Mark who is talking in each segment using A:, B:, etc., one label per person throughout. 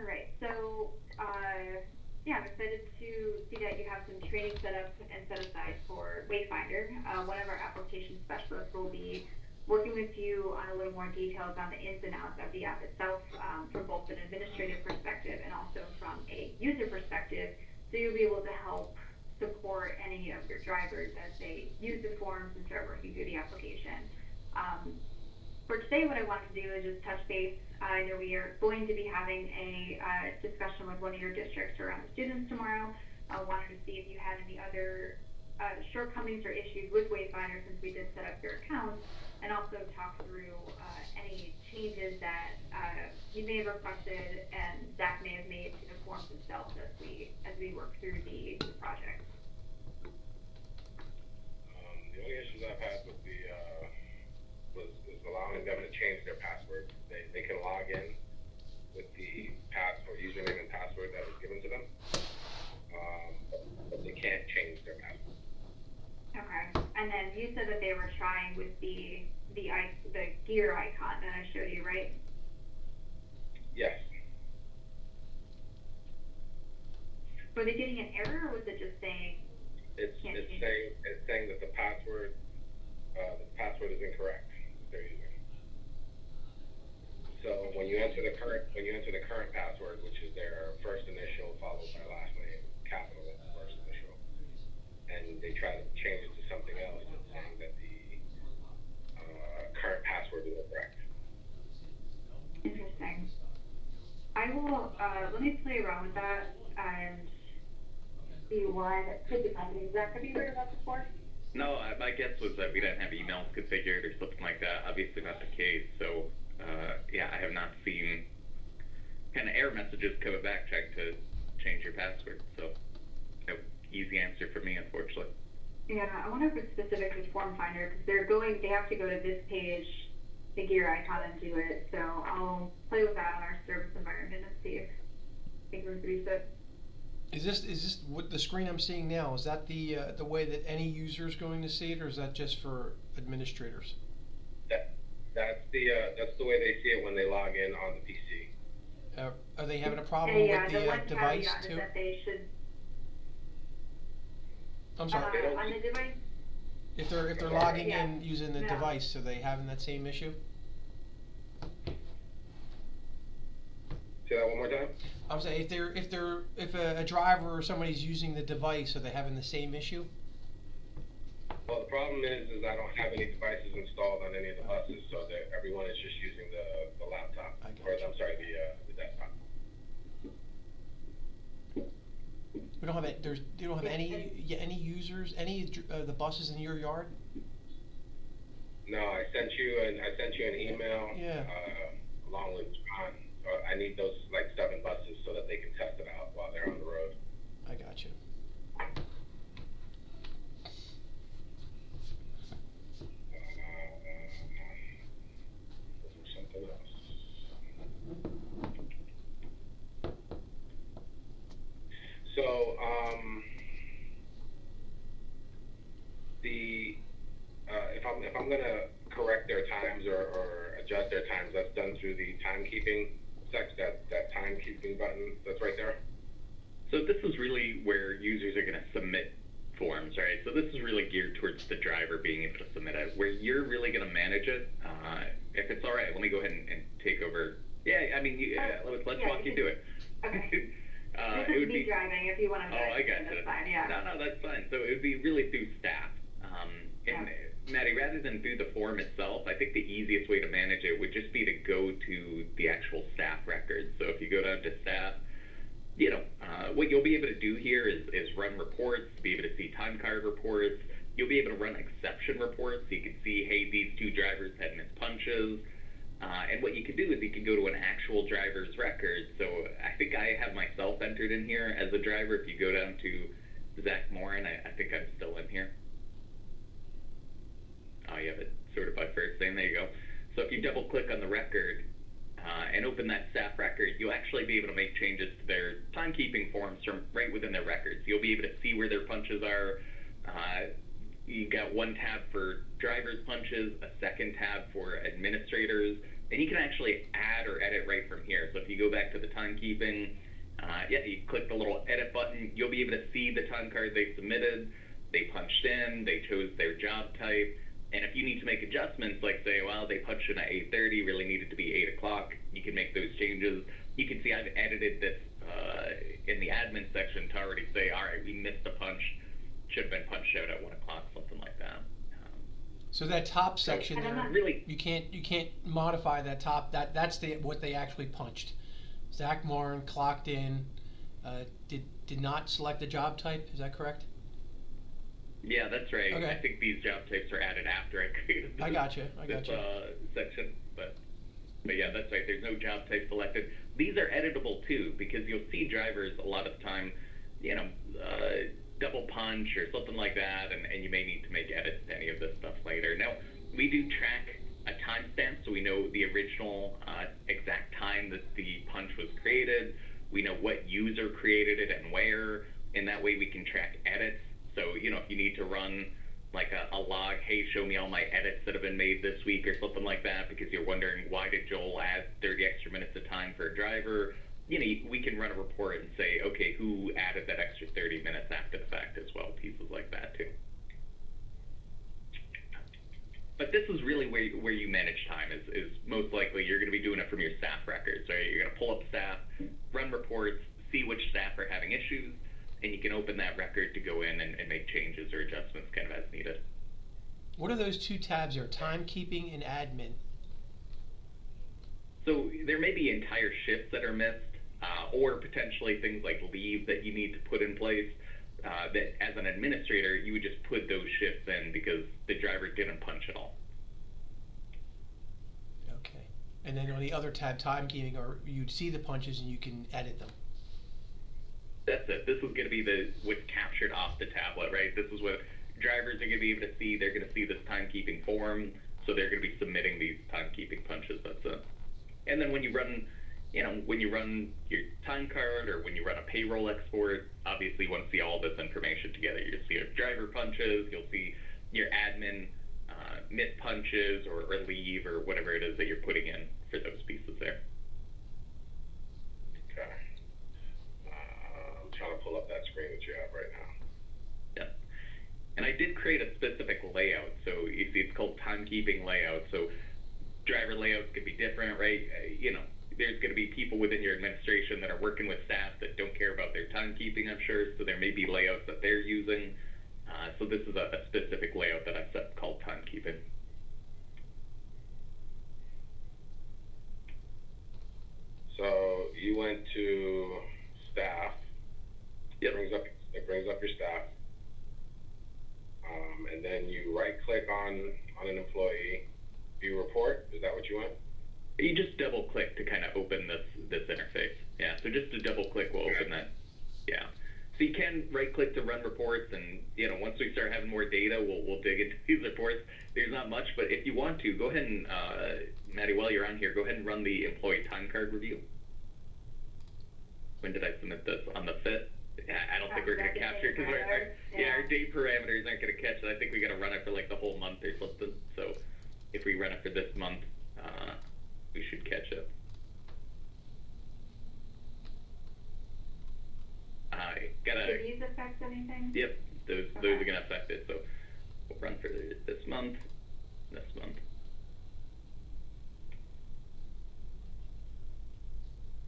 A: All right. So, yeah, I'm excited to see that you have some training set up and set aside for Wayfinder. One of our application specialists will be working with you on a little more details on the ins and outs of the app itself, from both an administrative perspective and also from a user perspective. So you'll be able to help support any of your drivers as they use the forms and start working through the application. Um, for today, what I wanted to do is just touch base. I know we are going to be having a discussion with one of your districts around the students tomorrow. I wanted to see if you had any other shortcomings or issues with Wayfinder since we did set up your account, and also talk through any changes that you may have requested and Zach may have made to the forms themselves as we work through the project.
B: The only issues I've had with the was allowing them to change their password. They can log in with the password, username and password that was given to them, but they can't change their password.
A: Okay. And then you said that they were trying with the gear icon that I showed you, right?
B: Yes.
A: Were they getting an error, or was it just saying?
B: It's saying that the password is incorrect that they're using. So when you enter the current password, which is their first initial followed by last name, capital first initial, and they try to change it to something else, it's saying that the current password is incorrect.
A: Interesting. I will let me play around with that and see what could be happening. Zach, have you heard about this before?
C: No, my guess was that we didn't have emails configured or something like that. Obviously not the case. So, yeah, I have not seen kind of error messages coming back trying to change your password. So, no easy answer for me, unfortunately.
A: Yeah, I wonder if it's specific to Form Finder because they have to go to this page, the gear icon, and do it. So I'll play with that on our service environment and see if they can reproduce it.
D: Is this what the screen I'm seeing now? Is that the way that any user is going to see it, or is that just for administrators?
B: That's the way they see it when they log in on the PC.
D: Are they having a problem with the device too?
A: Is that they should.
D: I'm sorry.
A: On the device.
D: If they're logging in using the device, are they having that same issue?
B: Say that one more time.
D: I'm saying if a driver or somebody's using the device, are they having the same issue?
B: Well, the problem is I don't have any devices installed on any of the buses, so that everyone is just using the laptop, I'm sorry, the desktop.
D: We don't have you don't have any users, any the buses in your yard?
B: No, I sent you an email.
D: Yeah.
B: Along with John. I need those like 7 buses so that they can test it out while they're on the road.
D: I got you.
B: Something else. So, if I'm gonna correct their times or adjust their times, that's done through the timekeeping that timekeeping button that's right there.
C: So this is really where users are going to submit forms, right? So this is really geared towards the driver being able to submit it. Where you're really going to manage it, if it's all right, let me go ahead and take over. Yeah, I mean, let's walk you through it.
A: Okay. It would be driving if you want to.
C: Oh, I got you.
A: That's fine, yeah.
C: No, that's fine. So it would be really through staff. And Maddie, rather than through the form itself, I think the easiest way to manage it would just be to go to the actual staff records. So if you go down to staff, what you'll be able to do here is run reports, be able to see time card reports. You'll be able to run exception reports, so you can see, hey, these 2 drivers had missed punches. And what you can do is you can go to an actual driver's record. So I think I have myself entered in here as a driver. If you go down to Zach Morin, I think I'm still in here. Oh, you have it sort of by first name. There you go. So if you double click on the record and open that staff record, you'll actually be able to make changes to their timekeeping forms from right within their records. You'll be able to see where their punches are. You got one tab for drivers' punches, a second tab for administrators, and you can actually add or edit right from here. So if you go back to the timekeeping, you click the little edit button, you'll be able to see the time card they submitted, they punched in, they chose their job type, and if you need to make adjustments, like say, well, they punched in at 8:30, really needed to be 8 o'clock, you can make those changes. You can see I've edited this in the admin section to already say, all right, we missed a punch, should have been punched out at 1 o'clock, something like that.
D: So that top section there,
C: really,
D: you can't modify that top. That's what they actually punched. Zach Martin clocked in, did not select the job type. Is that correct?
C: Yeah, that's right.
D: Okay.
C: I think these job types are added after I created this,
D: I got you.
C: section, but yeah, that's right. There's no job type selected. These are editable too, because you'll see drivers a lot of the time, double punch or something like that, and you may need to make edits to any of this stuff later. Now, we do track a timestamp, so we know the original exact time that the punch was created. We know what user created it and where, and that way we can track edits. So, if you need to run like a log, hey, show me all my edits that have been made this week or something like that, because you're wondering why did Joel add 30 extra minutes of time for a driver, we can run a report and say, okay, who added that extra 30 minutes after the fact as well, pieces like that too. But this is really where you manage time, is most likely you're going to be doing it from your staff records, right? You're going to pull up staff, run reports, see which staff are having issues, and you can open that record to go in and make changes or adjustments kind of as needed.
D: What are those two tabs there? Timekeeping and admin.
C: So there may be entire shifts that are missed, or potentially things like leave that you need to put in place. That as an administrator, you would just put those shifts in because the driver didn't punch at all.
D: Okay. And then on the other tab, timekeeping, or you'd see the punches and you can edit them.
C: That's it. This is going to be what's captured off the tablet, right? This is what drivers are going to be able to see. They're going to see this timekeeping form, so they're going to be submitting these timekeeping punches. That's it. And then when you run your time card or when you run a payroll export, obviously you want to see all this information together. You'll see your driver punches, you'll see your admin missed punches or leave or whatever it is that you're putting in for those pieces there.
B: Okay. I'm trying to pull up that screen that you have right now.
C: Yeah. And I did create a specific layout. So you see it's called timekeeping layout. So driver layouts could be different, right? There's going to be people within your administration that are working with staff that don't care about their timekeeping, I'm sure, so there may be layouts that they're using. So this is a specific layout that I've set called timekeeping.
B: So you went to staff.
C: Yep.
B: It brings up your staff. And then you right-click on an employee, view report. Is that what you want?
C: You just double click to kind of open this interface. Yeah, so just a double click will open that. Yeah. So you can right click to run reports, and once we start having more data, we'll dig into these reports. There's not much, but if you want to, go ahead and Maddie, while you're on here, go ahead and run the employee time card review. When did I submit this? On the 5th? I don't think we're going to capture it because our date parameters aren't going to catch it. I think we got to run it for like the whole month or something. So if we run it for this month, we should catch it.
A: Do these affect anything?
C: Yep, those are going to affect it. So we'll run for this month.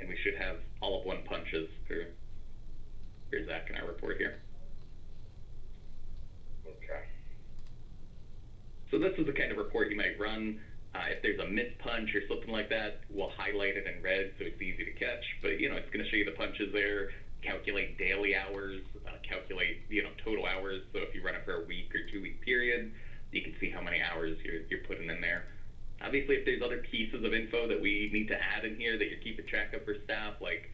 C: And we should have all of 1 punches for Zach in our report here.
B: Okay.
C: So this is the kind of report you might run. If there's a missed punch or something like that, we'll highlight it in red so it's easy to catch. But it's going to show you the punches there, calculate daily hours, calculate total hours. So if you run it for a week or 2-week period, you can see how many hours you're putting in there. Obviously, if there's other pieces of info that we need to add in here that you're keeping track of for staff, like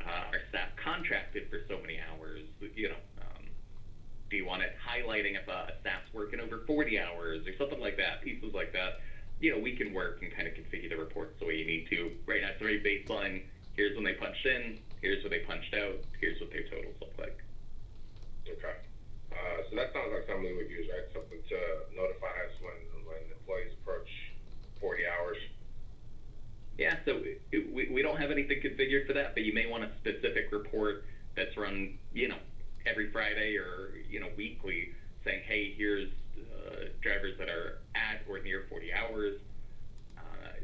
C: our staff contracted for so many hours, do you want it highlighting if a staff's working over 40 hours or something like that, pieces like that, we can work and kind of configure the reports the way you need to. Right now, it's very baseline. Here's when they punched in, here's when they punched out, here's what their totals look like.
B: Okay. So that sounds like something we would use, right? Something to notify us when employees approach 40 hours.
C: Yeah, so we don't have anything configured for that, but you may want a specific report that's run, every Friday or, weekly saying, hey, here's drivers that are at or near 40 hours.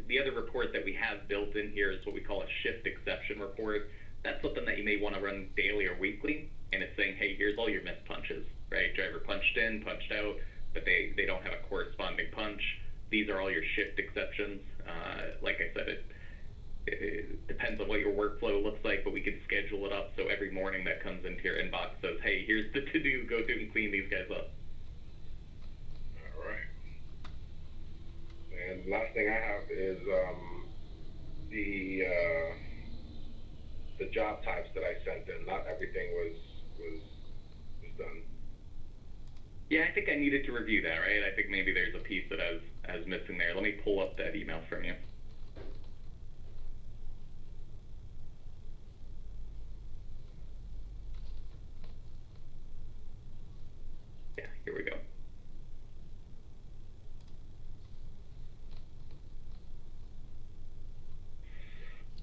C: The other report that we have built in here is what we call a shift exception report. That's something that you may want to run daily or weekly, and it's saying, hey, here's all your missed punches, right? Driver punched in, punched out, but they don't have a corresponding punch. These are all your shift exceptions. Like I said, it depends on what your workflow looks like, but we can schedule it up so every morning that comes into your inbox says, hey, here's the to-do, go through and clean these guys up.
B: All right. And the last thing I have is the job types that I sent in. Not everything was done.
C: Yeah, I think I needed to review that, right? I think maybe there's a piece that I was missing there. Let me pull up that email from you. Yeah, here we go.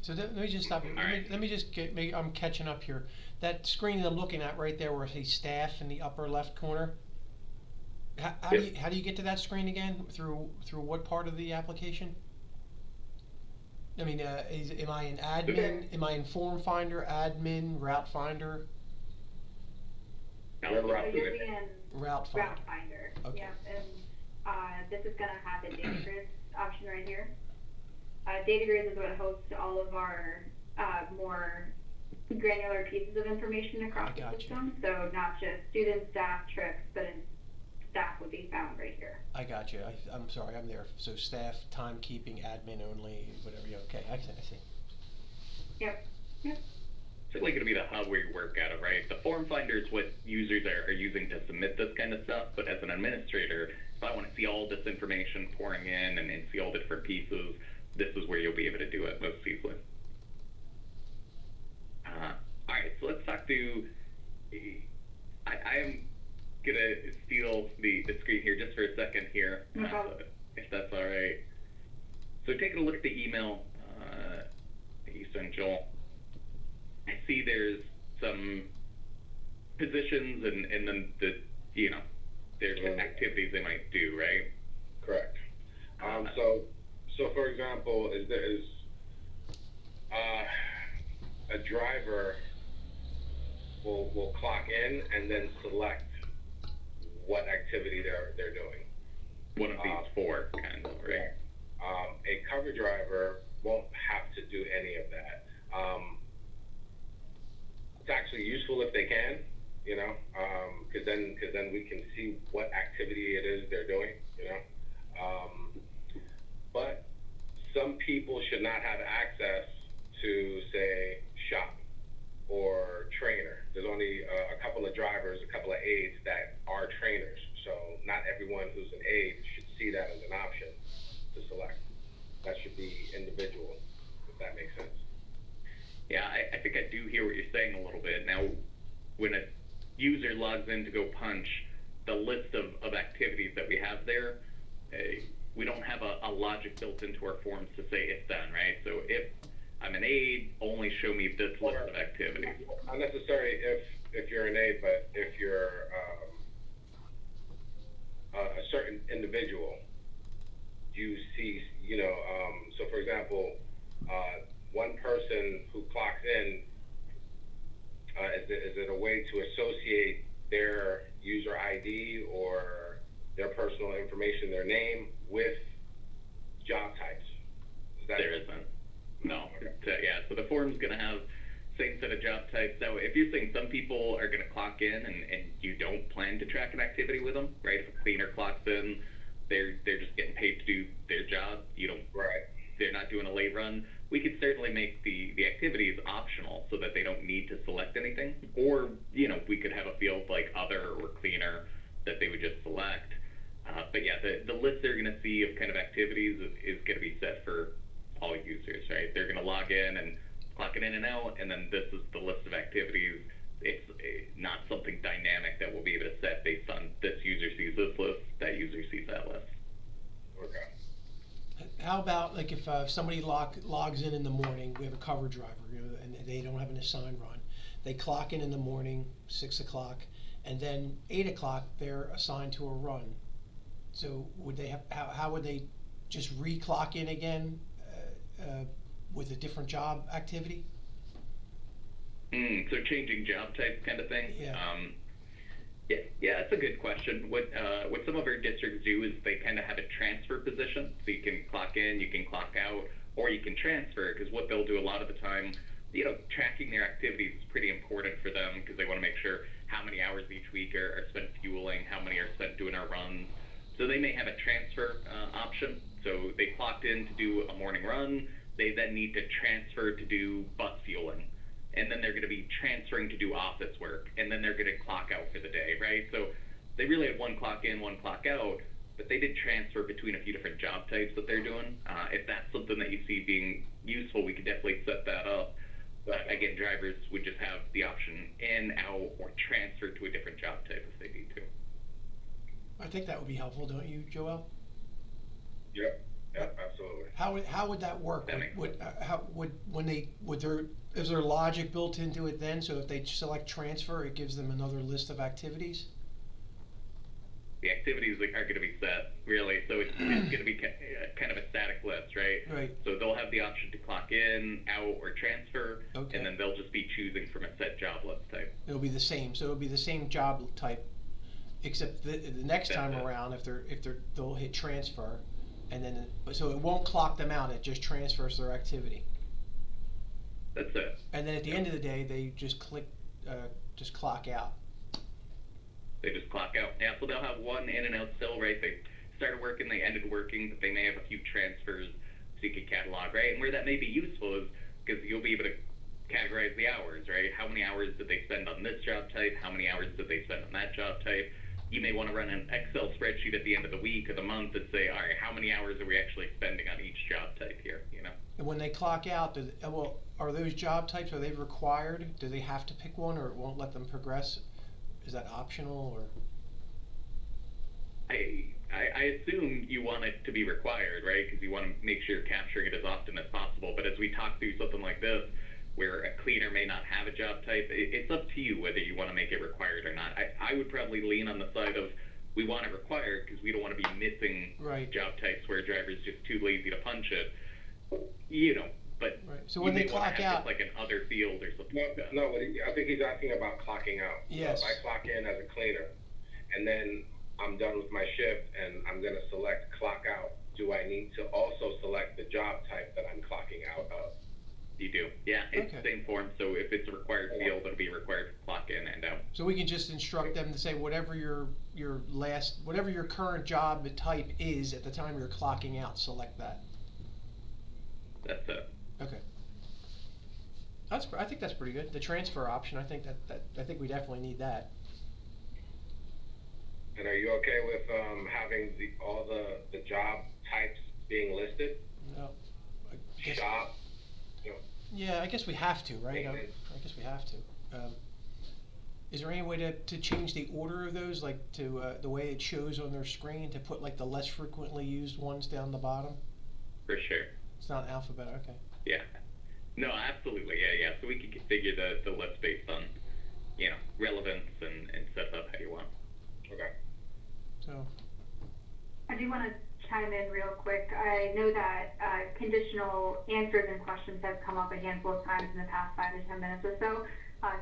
D: So let me just stop you.
C: Alright.
D: Let me just I'm catching up here. That screen that I'm looking at right there where it says staff in the upper left corner. How do you get to that screen again? Through what part of the application? I mean, am I in admin? Am I in form finder, admin, route finder?
C: Now,
B: You're
A: So
B: right.
A: you'll be in
D: Route finder.
A: Route Finder.
D: Okay.
A: Yeah, and this is gonna have the data grids option right here. Data grids is what hosts all of our more granular pieces of information across
D: I
A: the
D: gotcha.
A: system. So not just students, staff, trips, but staff would be found right here.
D: I got you. I'm sorry. I'm there. So staff, timekeeping, admin only, whatever. Yeah, okay, I see.
A: Yep.
C: certainly going to be the hub where you work out of, right? The form finder is what users are using to submit this kind of stuff, but as an administrator, if I want to see all this information pouring in and see all the different pieces, this is where you'll be able to do it most easily. All right, so let's talk to, I am going to steal the screen here just for a second here, if that's all right. So taking a look at the email that you sent, Joel, I see there's some positions and then there's some activities they might do, right?
B: Correct. So for example, is a driver will clock in and then select what activity they're doing.
C: One of these four, kind of, right?
B: A cover driver won't have to do any of that. It's actually useful if they can, because then we can see what activity it is they're doing, but some people should not have access to, say, shop or trainer. There's only a couple of drivers, a couple of aides that are trainers. So not everyone who's an aide should see that as an option to select. That should be individual, if that makes sense.
C: Yeah, I think I do hear what you're saying a little bit. Now, when a user logs in to go punch, the list of activities that we have there, we don't have a logic built into our forms to say it's done, right? So if I'm an aide, only show me this list of activities.
B: Not necessarily if you're an aide, but if you're a certain individual, you see, so for example, one person who clocks in, is it a way to associate their user ID or their personal information, their name, with job types?
C: There isn't. No.
B: Okay.
C: So the form's going to have same set of job types. Now, if you're saying some people are going to clock in and you don't plan to track an activity with them, right? If a cleaner clocks in, they're just getting paid to do their job.
B: Right.
C: They're not doing a late run. We could certainly make the activities optional so that they don't need to select anything. Or, we could have a field like other or cleaner that they would just select. But yeah, the list they're going to see of kind of activities is going to be set for all users, right? They're going to log in and clock it in and out, and then this is the list of activities. It's not something dynamic that we'll be able to set based on this user sees this list, that user sees that list.
B: Okay.
D: How about like if somebody logs in the morning, we have a cover driver, and they don't have an assigned run. They clock in the morning, 6 o'clock, and then 8 o'clock they're assigned to a run. So would they have, how would they just re-clock in again with a different job activity?
C: So changing job type kind of thing.
D: Yeah.
C: Yeah, that's a good question. What some of our districts do is they kind of have a transfer position, so you can clock in, you can clock out, or you can transfer. Because what they'll do a lot of the time, tracking their activities is pretty important for them because they want to make sure how many hours each week are spent fueling, how many are spent doing our runs. So they may have a transfer option. So they clocked in to do a morning run. They then need to transfer to do bus fueling. And then they're going to be transferring to do office work, and then they're going to clock out for the day, right? So they really had one clock in, one clock out, but they did transfer between a few different job types that they're doing. If that's something that you see being useful, we could definitely set that up. But again, drivers would just have the option in, out, or transfer to a different job type if they need to.
D: I think that would be helpful, don't you, Joel?
B: Yep, absolutely.
D: How would that work?
C: That makes
D: Is there logic built into it then? So if they select transfer, it gives them another list of activities?
C: The activities are going to be set, really. So it's going to be kind of a static list, right?
D: Right.
C: So they'll have the option to clock in, out, or transfer,
D: Okay.
C: and then they'll just be choosing from a set job list type.
D: It'll be the same. So it'll be the same job type, except the next time around, they'll hit transfer, and then so it won't clock them out. It just transfers their activity.
C: That's it.
D: And then at the end of the day, they just clock out.
C: They just clock out. Yeah, so they'll have one in and out still, right? They started working, they ended working, but they may have a few transfers so you can catalog, right? And where that may be useful is because you'll be able to categorize the hours, right? How many hours did they spend on this job type? How many hours did they spend on that job type? You may want to run an Excel spreadsheet at the end of the week or the month and say, all right, how many hours are we actually spending on each job type here,
D: And when they clock out, are those job types, are they required? Do they have to pick one, or it won't let them progress? Is that optional, or?
C: I assume you want it to be required, right? Because you want to make sure you're capturing it as often as possible. But as we talk through something like this, where a cleaner may not have a job type, it's up to you whether you want to make it required or not. I would probably lean on the side of we want it required because we don't want to be missing
D: Right.
C: job types where a driver's just too lazy to punch it, But
D: Right. So when they clock out,
C: like an other field or something like that.
B: No, I think he's asking about clocking out.
D: Yes.
B: So if I clock in as a cleaner, and then I'm done with my shift, and I'm going to select clock out, do I need to also select the job type that I'm clocking out of?
C: You do. Yeah, it's
D: Okay.
C: the same form. So if it's a required field, it'll be required to clock in and out.
D: so we can just instruct them to say whatever your current job type is at the time you're clocking out, select that.
C: That's it.
D: Okay. I think that's pretty good. The transfer option, I think I think we definitely need that.
B: And are you okay with having all the job types being listed?
D: No, I guess,
B: Shop,
D: yeah, I guess we have to, right? I
B: Maintenance.
D: guess we have to. Is there any way to change the order of those, like to the way it shows on their screen, to put like the less frequently used ones down the bottom?
C: For sure.
D: It's not alphabet, okay.
C: Yeah. No, absolutely. Yeah. So we can configure the list based on, relevance and set it up how you want.
B: Okay.
D: So,
A: I do want to chime in real quick. I know that conditional answers and questions have come up a handful of times in the past 5 to 10 minutes or so.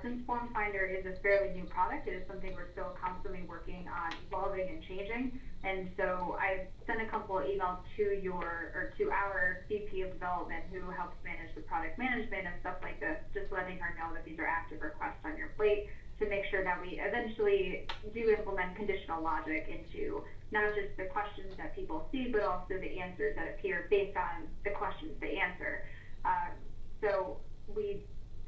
A: Since Form Finder is a fairly new product, it is something we're still constantly working on evolving and changing. And so I've sent a couple of emails to our VP of development who helps manage the product management and stuff like this, just letting her know that these are active requests on your plate to make sure that we eventually do implement conditional logic into not just the questions that people see, but also the answers that appear based on the questions they answer. So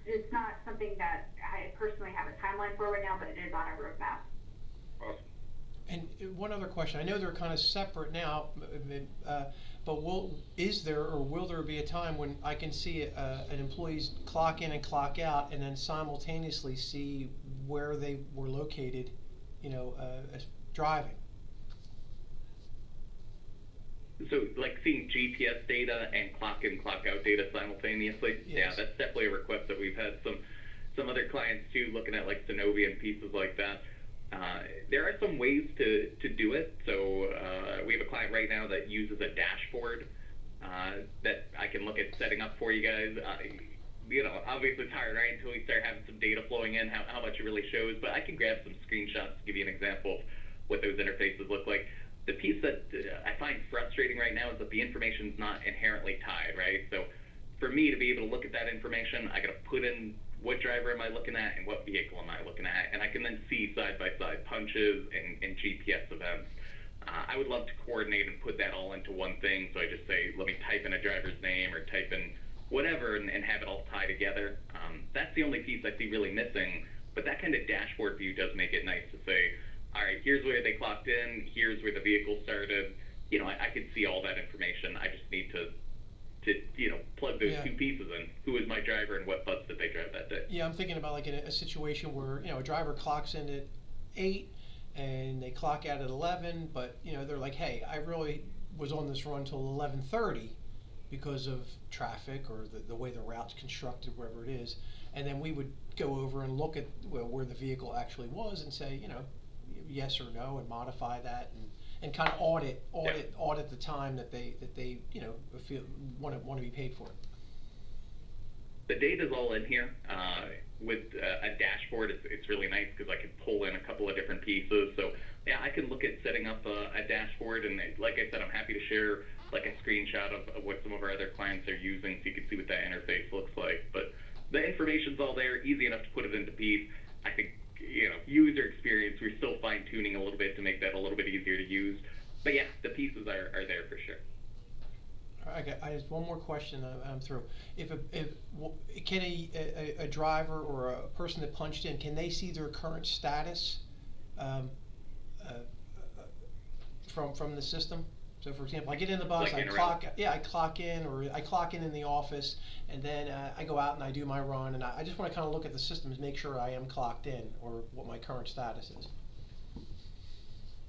A: it's not something that I personally have a timeline for right now, but it is on our roadmap.
B: Awesome.
D: and one other question. I know they're kind of separate now, but will there be a time when I can see an employee's clock in and clock out, and then simultaneously see where they were located, as driving?
C: So, like seeing GPS data and clock in, clock out data simultaneously.
D: Yes.
C: Yeah, that's definitely a request that we've had some other clients too, looking at like Synovian pieces like that. There are some ways to do it. So we have a client right now that uses a dashboard that I can look at setting up for you guys. You know, obviously it's hard, right, until we start having some data flowing in, how much it really shows. But I can grab some screenshots to give you an example of what those interfaces look like. The piece that I find frustrating right now is that the information's not inherently tied, right? So for me to be able to look at that information, I got to put in what driver am I looking at and what vehicle am I looking at, and I can then see side by side punches and GPS events. I would love to coordinate and put that all into one thing. So I just say, let me type in a driver's name or type in whatever and have it all tie together. That's the only piece I see really missing. But that kind of dashboard view does make it nice to say, all right, here's where they clocked in, here's where the vehicle started. You know, I can see all that information. I just need to you know, plug those two pieces in. Who is my driver and what bus did they drive that day?
D: Yeah, I'm thinking about like in a situation where, you know, a driver clocks in at 8 and they clock out at 11, but, you know, they're like, hey, I really was on this run till 11:30 because of traffic or the way the route's constructed, wherever it is. And then we would go over and look at where the vehicle actually was and say, you know, yes or no, and modify that and kind of audit the time that they you know feel want to be paid for.
C: The data's all in here. With a dashboard, it's really nice because I can pull in a couple of different pieces. So yeah, I can look at setting up a dashboard, and like I said, I'm happy to share like a screenshot of what some of our other clients are using, so you can see what that interface looks like. But the information's all there, easy enough to put it into piece. I think, you know, user experience, we're still fine tuning a little bit to make that a little bit easier to use. But yeah, the pieces are there for sure.
D: I have one more question. I'm through. If can a driver or a person that punched in, can they see their current status um, uh, from the system? So, for example, I get in the bus,
C: Like
D: I clock in, or I clock in the office, and then I go out and I do my run, and I just want to kind of look at the system and make sure I am clocked in, or what my current status is.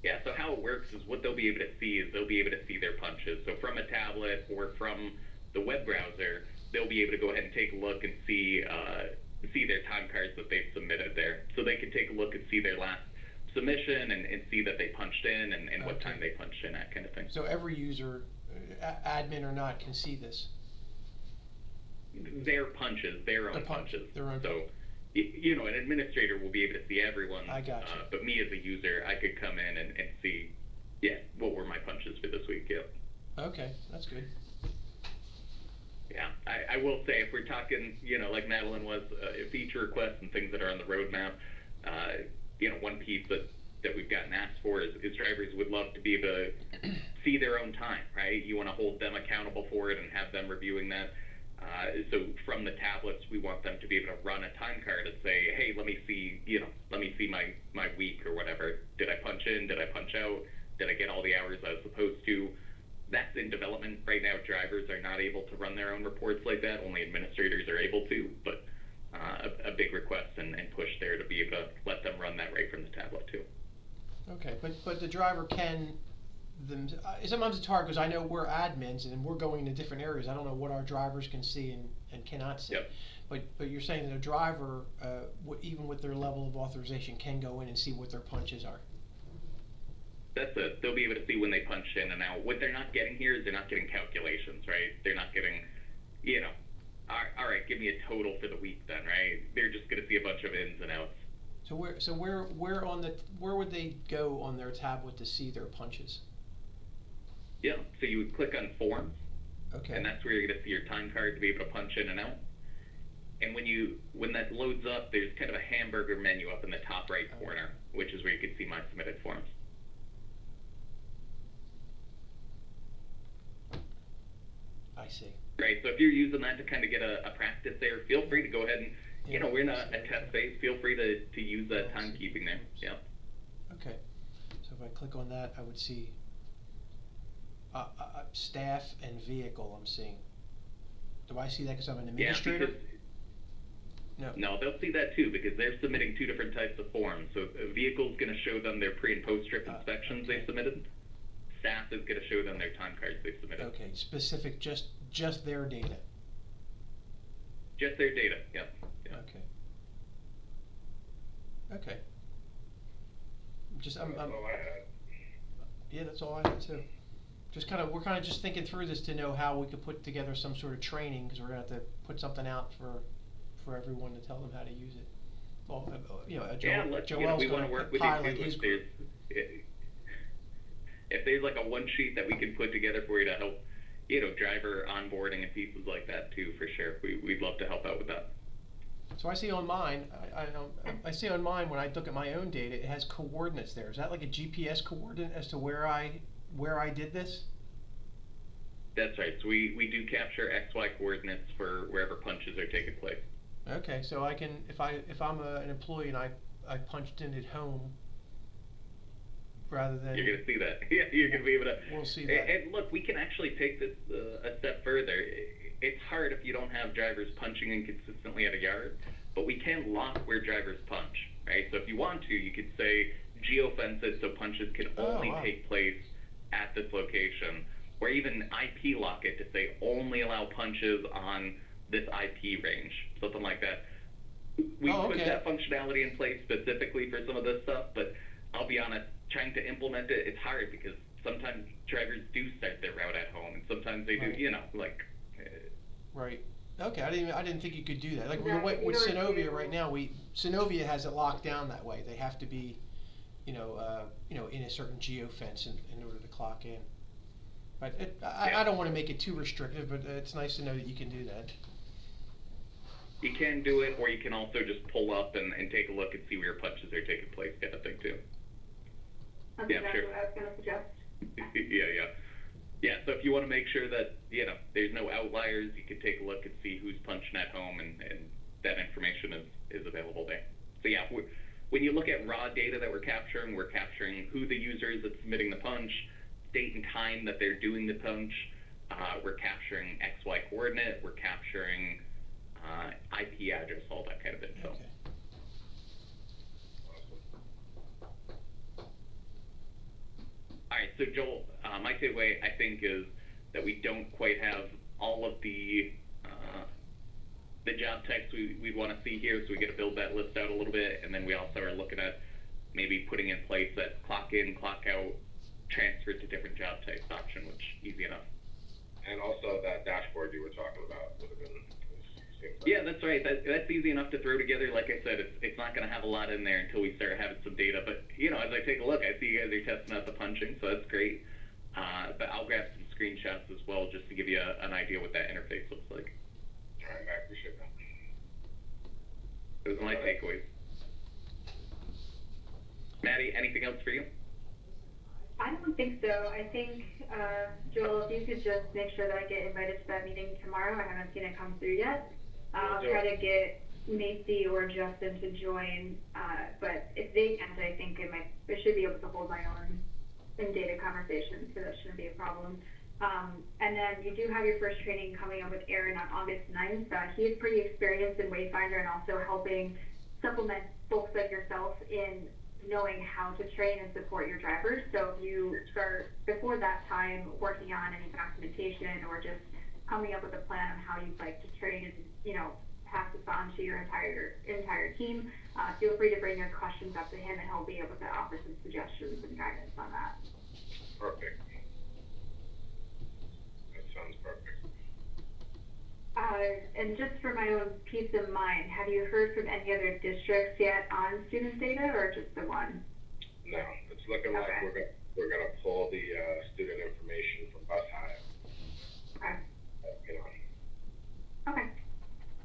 C: Yeah, so how it works is what they'll be able to see is they'll be able to see their punches. So from a tablet or from the web browser, they'll be able to go ahead and take a look and see their time cards that they've submitted there. So they can take a look and see their last submission and see that they punched in and what time they punched in, that kind of thing.
D: So every user, admin or not, can see this?
C: Their punches, their own punches.
D: Their own.
C: So, you know, an administrator will be able to see everyone.
D: I got you.
C: But me as a user, I could come in and see, yeah, what were my punches for this week, yeah.
D: Okay, that's good.
C: Yeah, I will say, if we're talking, you know, like Madeline was, feature requests and things that are on the roadmap, you know, one piece that we've gotten asked for is drivers would love to be able to see their own time, right? You want to hold them accountable for it and have them reviewing that. So from the tablets, we want them to be able to run a time card and say, hey, let me see my week or whatever. Did I punch in? Did I punch out? Did I get all the hours I was supposed to? That's in development right now. Drivers are not able to run their own reports like that. Only administrators are able to, but a big request and push there to be able to let them run that right from the tablet too.
D: Okay, but the driver can. Sometimes it's hard because I know we're admins and we're going to different areas. I don't know what our drivers can see and cannot see.
C: Yep.
D: But you're saying that a driver, even with their level of authorization, can go in and see what their punches are.
C: That's it. They'll be able to see when they punched in and out. What they're not getting here is they're not getting calculations, right? They're not getting, you know, all right, give me a total for the week then, right? They're just going to see a bunch of ins and outs.
D: So where would they go on their tablet to see their punches?
C: Yeah, so you would click on forms,
D: okay,
C: and that's where you're going to see your time card to be able to punch in and out. And when that loads up, there's kind of a hamburger menu up in the top right corner, which is where you can see my submitted forms.
D: I see.
C: Right, so if you're using that to kind of get a practice there, feel free to go ahead and, you know, we're in a test phase, feel free to use that timekeeping there, yeah.
D: Okay, so if I click on that, I would see staff and vehicle I'm seeing. Do I see that because I'm an administrator?
C: Yeah, no, they'll see that too because they're submitting two different types of forms. So a vehicle's going to show them their pre and post trip inspections they submitted. staff is going to show them their time cards they've submitted.
D: Okay, specific, just their data.
C: Just their data, yep.
D: Okay. Okay. Just,
B: That's all I had.
D: yeah, that's all I had too. We're kind of just thinking through this to know how we could put together some sort of training, because we're gonna have to put something out for everyone to tell them how to use it. Well, Joel's
C: we want
D: gonna
C: to work with
D: pilot
C: you
D: his
C: too.
D: group.
C: If there's like a one sheet that we can put together for you to help, driver onboarding and pieces like that too, for sure. We'd love to help out with that.
D: So I see on mine, I see on mine when I look at my own data, it has coordinates there. Is that like a GPS coordinate as to where I did this?
C: That's right. So we do capture XY coordinates for wherever punches are taking place.
D: Okay, so I can, if I'm an employee and I punched in at home, rather than...
C: You're gonna see that. Yeah, you're gonna be able to...
D: We'll see that.
C: And look, we can actually take this a step further. It's hard if you don't have drivers punching in consistently at a yard, but we can lock where drivers punch, right? So if you want to, you could say geofence it so punches can only take place at this location, or even IP lock it to say only allow punches on this IP range, something like that. We put that functionality in place specifically for some of this stuff, but I'll be honest, trying to implement it, it's hard because sometimes drivers do start their route at home, and sometimes they do,
D: Right. Okay, I didn't think you could do that. Like with Synovia right now, Synovia has it locked down that way. They have to be, in a certain geofence in order to clock in. But I don't want to make it too restrictive, but it's nice to know that you can do that.
C: You can do it, or you can also just pull up and take a look and see where punches are taking place, kind of thing too.
A: That's exactly what I was going to suggest.
C: Yeah, so if you want to make sure that, there's no outliers, you can take a look and see who's punching at home, and that information is available there. So yeah, when you look at raw data that we're capturing who the user is that's submitting the punch, date and time that they're doing the punch, we're capturing XY coordinate, we're capturing IP address, all that kind of info.
D: Okay.
C: All right, so Joel, my takeaway, I think, is that we don't quite have all of the job types we'd want to see here, so we got to build that list out a little bit, and then we also are looking at maybe putting in place that clock in, clock out, transfer to different job types option, which easy enough.
B: And also that dashboard you were talking about would have been...
C: Yeah, that's right. That's easy enough to throw together. Like I said, it's not going to have a lot in there until we start having some data. But, as I take a look, I see you guys are testing out the punching, so that's great. But I'll grab some screenshots as well just to give you an idea what that interface looks like.
B: All right, I appreciate that.
C: Those are my takeaways. Maddie, anything else for you?
A: I don't think so. I think, Joel, if you could just make sure that I get invited to that meeting tomorrow. I haven't seen it come through yet. I'll try to get Macy or Justin to join, but if they can't, I think I should be able to hold my own in data conversations, so that shouldn't be a problem. And then you do have your first training coming up with Aaron on August 9th. He is pretty experienced in Wayfinder and also helping supplement folks like yourself in knowing how to train and support your drivers. So if you start before that time working on any documentation or just coming up with a plan on how you'd like to train and, pass this on to your entire team, feel free to bring your questions up to him and he'll be able to offer some suggestions and guidance on that.
B: Perfect. That sounds perfect.
A: And just for my own peace of mind, have you heard from any other districts yet on student data or just the one?
B: No, it's looking like we're gonna pull the student information from Bus Hive.
A: Okay.
B: You know.
A: Okay.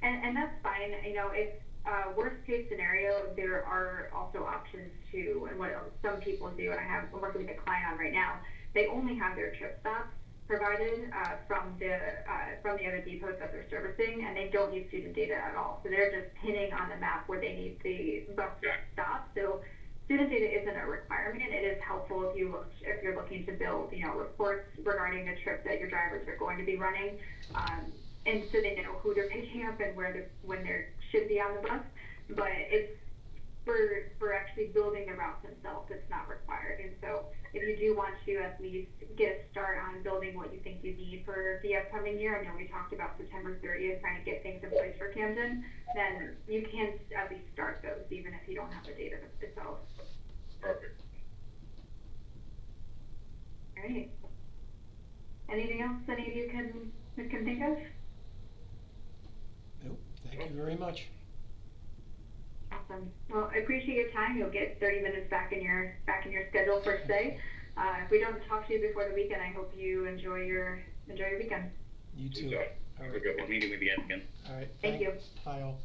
A: And that's fine. If worst case scenario, there are also options too, and what some people do, and I'm working with a client on right now, they only have their trip stops provided from the other depots that they're servicing, and they don't use student data at all. So they're just pinning on the map where they need the bus stop. So student data isn't a requirement. It is helpful if you're looking to build, reports regarding the trip that your drivers are going to be running, and so they know who they're picking up and when they should be on the bus. But for actually building the routes themselves, it's not required. And so if you do want to at least get a start on building what you think you need for the upcoming year, I know we talked about September 30th, trying to get things in place for Camden, then you can at least start those, even if you don't have the data itself.
B: Perfect.
A: All right. Anything else any of you can think of?
D: Nope, thank you very much.
A: Awesome. Well, I appreciate your time. You'll get 30 minutes back in your schedule for today. If we don't talk to you before the weekend, I hope you enjoy your weekend.
D: You too.
B: Have a good one.
C: Meeting with you guys again.
D: All right.
A: Thank you.
D: Bye all.